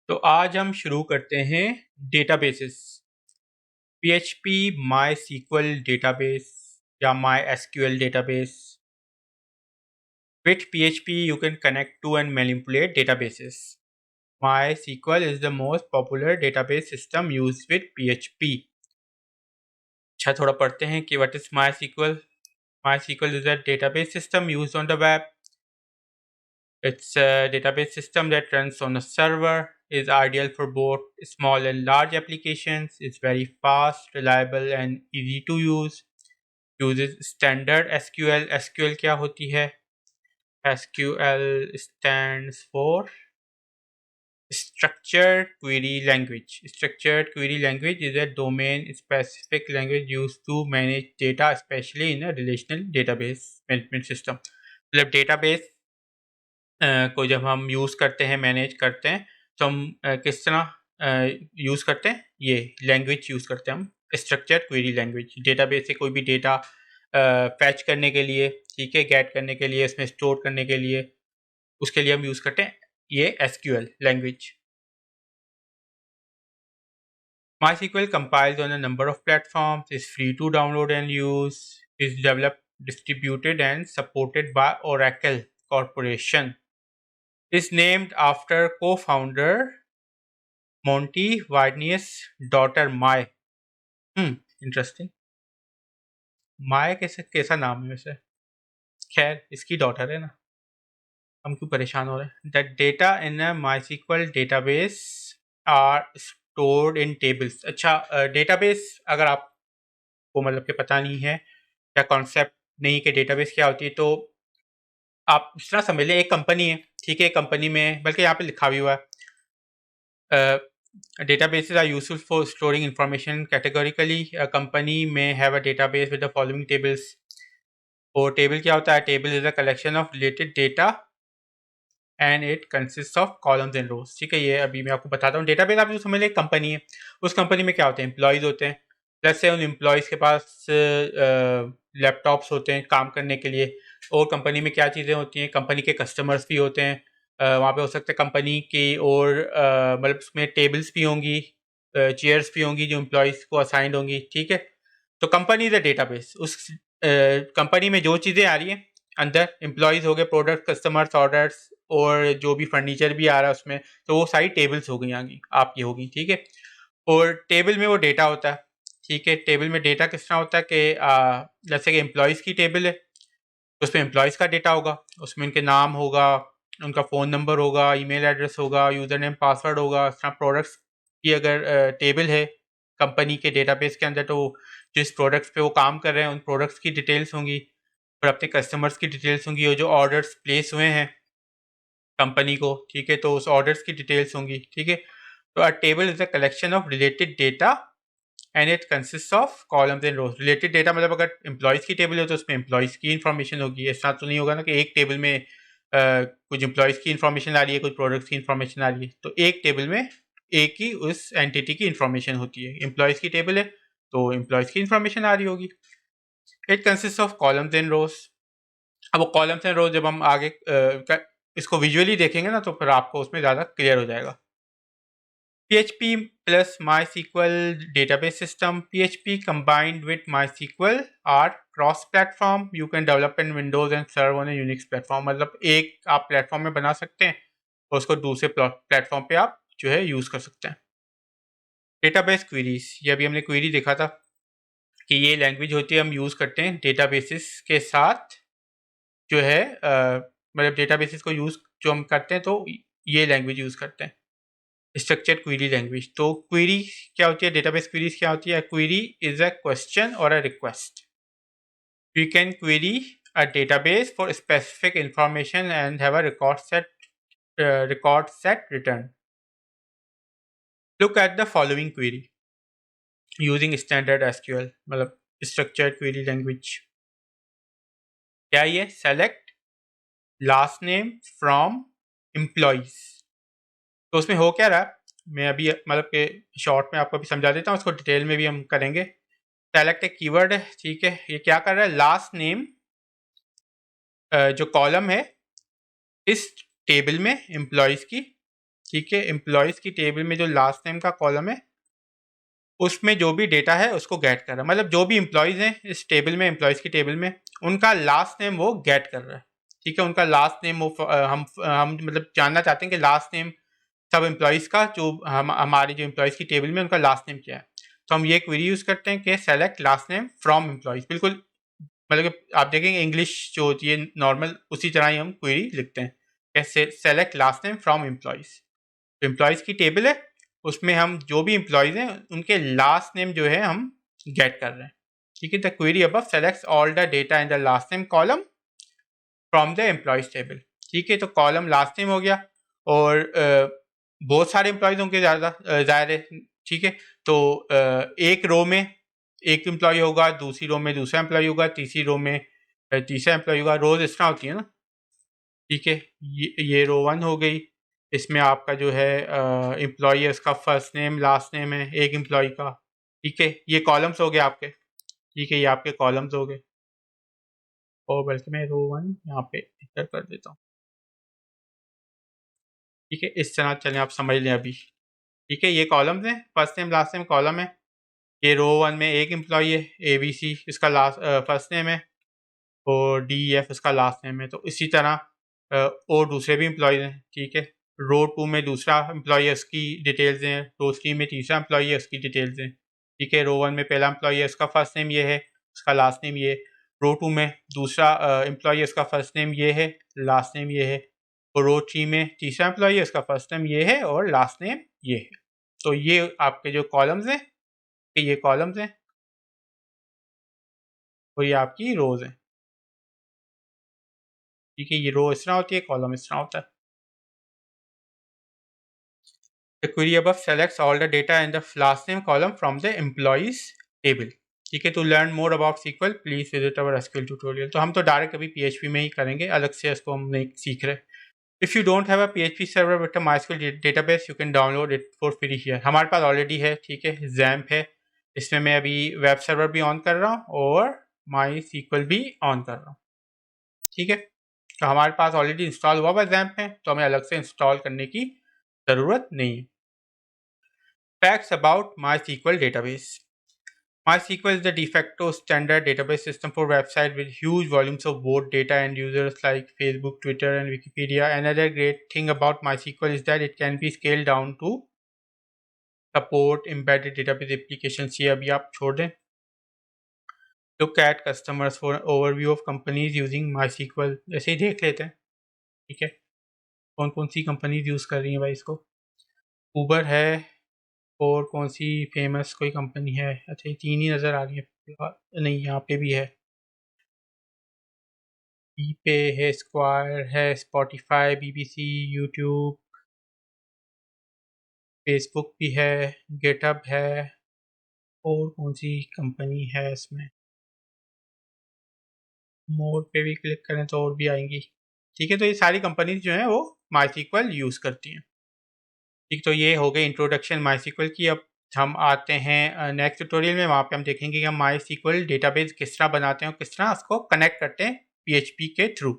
तो आज हम शुरू करते हैं डेटाबेसेस। PHP MySQL डेटाबेस या MySQL database. With PHP you can connect to and manipulate databases. MySQL is the most popular database system used with PHP. अच्छा, थोड़ा पढ़ते हैं कि what is MySQL. MySQL is a database system used on the web. It's a database system that runs on a server, is ideal for both small and large applications, is very fast, reliable and easy to use, uses standard SQL. SQL क्या होती है? SQL stands for Structured Query Language. Structured Query Language is a domain-specific language used to manage data, especially in a relational database management system. मतलब database को जब हम use करते हैं, manage करते हैं, तो हम किस तरह यूज़ करते हैं? ये लैंग्वेज यूज़ करते हैं हम, स्ट्रक्चर्ड क्वेरी लैंग्वेज। डेटाबेस से कोई भी डेटा फैच करने के लिए, ठीक है, गेट करने के लिए, इसमें स्टोर करने के लिए, उसके लिए हम यूज़ करते हैं ये SQL language. MySQL compiles on a number of platforms, is free to download and use, is developed, distributed and supported by Oracle Corporation. Is named after co-founder Monty Varnius' daughter Mai. Interesting. Maya कैसा नाम है वैसे? खैर, इसकी daughter है ना, हम क्यों परेशान हो रहे हैं? The data in a MySQL database are stored in tables. अच्छा, डेटाबेस अगर आपको मतलब कि पता नहीं है या कॉन्सेप्ट नहीं कि डेटाबेस क्या होती है, तो आप इस तरह समझ लें, एक कंपनी है, ठीक है, कंपनी में बल्कि यहाँ पे लिखा भी हुआ है databases are useful for storing information categorically. A company may have a database with the following tables. और टेबल क्या होता है? Table is a collection of related data and it consist of columns and rows. ठीक है, ये अभी मैं आपको बताता हूँ। डेटाबेस आप जो समझ लें कंपनी है, उस कंपनी में क्या होते हैं? एम्प्लॉयज़ होते हैं, प्लस से उन एम्प्लॉयज़ के पास लैपटॉप्स होते हैं काम करने के लिए। और कंपनी में क्या चीज़ें होती हैं? कंपनी के कस्टमर्स भी होते हैं, वहाँ पे हो सकता है कंपनी की, और मतलब उसमें टेबल्स भी होंगी, चेयर्स भी होंगी जो एम्प्लॉयज़ को असाइंड होंगी। ठीक है, तो कंपनी इज अ डेटाबेस। उस कंपनी में जो चीज़ें आ रही हैं अंदर, एम्प्लॉयज़ हो गए, प्रोडक्ट, कस्टमर्स, ऑर्डर्स, और जो भी फर्नीचर भी आ रहा है उसमें, तो वो सारी टेबल्स हो गई आगे आपकी होगी। ठीक है, और टेबल में वो डेटा होता है। ठीक है, टेबल में डेटा किस तरह होता है कि जैसे कि एम्प्लॉयज़ की टेबल है, उसमें एम्प्लॉयज़ का डेटा होगा, उसमें उनके नाम होगा, उनका फ़ोन नंबर होगा, ईमेल एड्रेस होगा, यूज़र नेम पासवर्ड होगा। इस तरह प्रोडक्ट्स की अगर टेबल है कंपनी के डेटाबेस के अंदर, तो जिस प्रोडक्ट्स पे वो काम कर रहे हैं उन प्रोडक्ट्स की डिटेल्स होंगी, और अपने कस्टमर्स की डिटेल्स होंगी, और जो ऑर्डर्स प्लेस हुए हैं कंपनी को, ठीक है, तो उस ऑर्डर्स की डिटेल्स होंगी। ठीक है, तो a table is a collection of related data and it consist of columns and rows. Related data मतलब अगर एम्प्लॉयज़ की टेबल हो तो उसमें एम्प्लॉयज़ की इन्फॉर्मेशन होगी। ऐसा तो नहीं होगा ना कि एक टेबल में कुछ एम्प्लॉयज़ की इन्फॉर्मेशन आ रही है, कुछ प्रोडक्ट्स की इन्फॉर्मेशन आ रही है। तो एक टेबल में एक ही उस एंटिटी की इन्फॉर्मेशन होती है। एम्प्लॉयज़ की टेबल है तो एम्प्लॉयज़ की इन्फॉर्मेशन आ रही होगी। It consist of columns and rows. अब वो कॉलम्स एंड रोज जब हम आगे इसको विजुअली देखेंगे ना, तो फिर आपको उसमें ज़्यादा क्लियर हो जाएगा। PHP plus MySQL database system. PHP combined with MySQL are cross-platform. You can develop in Windows and serve on a Unix platform. मतलब एक आप प्लेटफॉर्म में बना सकते हैं और उसको दूसरे प्लेटफॉर्म पे आप जो है यूज़ कर सकते हैं। डेटाबेस क्वेरीज, ये अभी हमने क्वेरी देखा था कि ये लैंग्वेज होती है, हम यूज़ करते हैं डेटाबेसिस के साथ जो है मतलब डेटाबेसिस को यूज़ जो हम करते हैं, तो ये लैंग्वेज यूज़ करते हैं, स्ट्रक्चर्ड क्वेरी लैंग्वेज। तो क्वेरी क्या होती है? डेटाबेस क्वेरीज क्या होती है? Query is a question or a request. We can query a database for specific information and have a record set return. Look at the following query using standard SQL, मतलब structured query language. क्या ये? select last name from employees। तो उसमें हो क्या रहा है, मैं अभी मतलब के शॉर्ट में आपको अभी समझा देता हूँ, उसको डिटेल में भी हम करेंगे। सेलेक्ट एक कीवर्ड है, ठीक है, ये क्या कर रहा है? लास्ट नेम जो कॉलम है इस टेबल में एम्प्लॉयज़ की, ठीक है, एम्प्लॉयज़ की टेबल में जो लास्ट नेम का कॉलम है उसमें जो भी डेटा है उसको गेट कर रहा है, मतलब जो भी एम्प्लॉयज़ हैं इस टेबल में, एम्प्लॉयज़ की टेबल में, उनका लास्ट नेम वो गेट कर रहा है। ठीक है, उनका लास्ट नेम वो हम मतलब जानना चाहते हैं कि लास्ट नेम सब एम्प्लॉयज़ का जो हमारी जो एम्प्लॉयज़ की टेबल में उनका लास्ट नेम क्या है। तो हम ये क्वेरी यूज़ करते हैं कि select last name from employees, बिल्कुल मतलब कि आप देखेंगे इंग्लिश जो होती है नॉर्मल उसी तरह ही हम क्वेरी लिखते हैं कि select last name from employees. तो एम्प्लॉयज़ की टेबल है, उसमें हम जो भी एम्प्लॉयज़ हैं उनके लास्ट नेम जो है हम गेट कर रहे हैं। ठीक है, the query above selects all the data in the last name column from the employees table. ठीक है, तो कॉलम लास्ट नेम हो गया और बहुत सारे एम्प्लॉयज़ होंगे ज़्यादा ज़ाहिर है। ठीक है, तो एक रो में एक एम्प्लॉय होगा, दूसरी रो में दूसरा एम्प्लॉय होगा, तीसरी रो में तीसरा एम्प्लॉय होगा, रोज़ इस तरह होती है ना। ठीक है, ये रो 1 हो गई, इसमें आपका जो है एम्प्लॉई है उसका फर्स्ट नेम लास्ट नेम है एक एम्प्लॉई का। ठीक है, ये कॉलम्स हो गए आपके। ठीक है, ये आपके कॉलम्स हो गए और बल्कि मैं रो 1 यहाँ पे एंटर कर देता हूँ। ठीक है, इस तरह चलें आप समझ लें अभी। ठीक है, ये कॉलम्स हैं, first name last name column है। ये रो 1 में एक एम्प्लॉई है ABC, इसका लास्ट फर्स्ट नेम है और DEF इसका लास्ट नेम है। तो इसी तरह और दूसरे भी एम्प्लॉयज़ हैं। ठीक है, रो 2 में दूसरा एम्प्लॉई है उसकी डिटेल्स हैं, रो 3 में तीसरा एम्प्लॉई है उसकी डिटेल्स हैं। ठीक है, रो 1 में पहला एम्प्लॉई है उसका फर्स्ट नेम ये है, उसका लास्ट नेम ये है। रो 2 में दूसरा एम्प्लॉई है उसका फर्स्ट नेम ये है, लास्ट नेम ये है और रो 3 में तीसरा एम्प्लॉई है उसका फर्स्ट नेम ये है और लास्ट नेम ये है। तो ये आपके जो कॉलम्स हैं, ये कॉलम्स हैं और ये आपकी रोज़ हैं। ठीक है, ये रो इस तरह होती है, कॉलम इस तरह होता है। The query above selects all the data in the last name column from the employees table. ठीक है, to learn more about SQL please visit our SQL tutorial। तो हम तो डायरेक्ट अभी PHP में ही करेंगे, अलग से इसको हम नहीं सीख रहे। If you don't have a PHP server with a MySQL database, you can download it for free here। हमारे पास ऑलरेडी है, ठीक है, XAMPP है। इसमें मैं अभी वेब सर्वर भी ऑन कर रहा हूँ और MySQL भी ऑन कर रहा हूँ। ठीक है, तो हमारे पास ऑलरेडी इंस्टॉल हुआ हुआ XAMPP है, तो हमें अलग से इंस्टॉल करने की ज़रूरत नहीं है। Facts about MySQL database. MySQL is the de facto standard database system for websites with huge volumes of both data and users like Facebook, Twitter, and Wikipedia. Another great thing about MySQL is that it can be scaled down to support embedded database applications। ये अभी आप छोड़ दें। Look at customers for an overview of companies using MySQL। ऐसे ही देख लेते हैं। ठीक है, कौन कौन सी कंपनीज यूज़ कर रही हैं भाई इसको। Uber है और कौन सी फेमस कोई कंपनी है। अच्छा, ये 3 ही नज़र आ रही है। नहीं, यहाँ पे भी है, पे है, स्क्वायर है, स्पॉटिफाई, BBC, यूट्यूब, फेसबुक भी है, गेटअप है और कौन सी कंपनी है इसमें। मोर पे भी क्लिक करें तो और भी आएंगी। ठीक है, तो ये सारी कंपनीज जो हैं वो MySQL यूज़ करती हैं। ठीक, तो ये हो गई इंट्रोडक्शन MySQL की। अब हम आते हैं नेक्स्ट ट्यूटोरियल में, वहाँ पे हम देखेंगे कि हम MySQL डेटाबेस किस तरह बनाते हैं और किस तरह उसको कनेक्ट करते हैं PHP के थ्रू।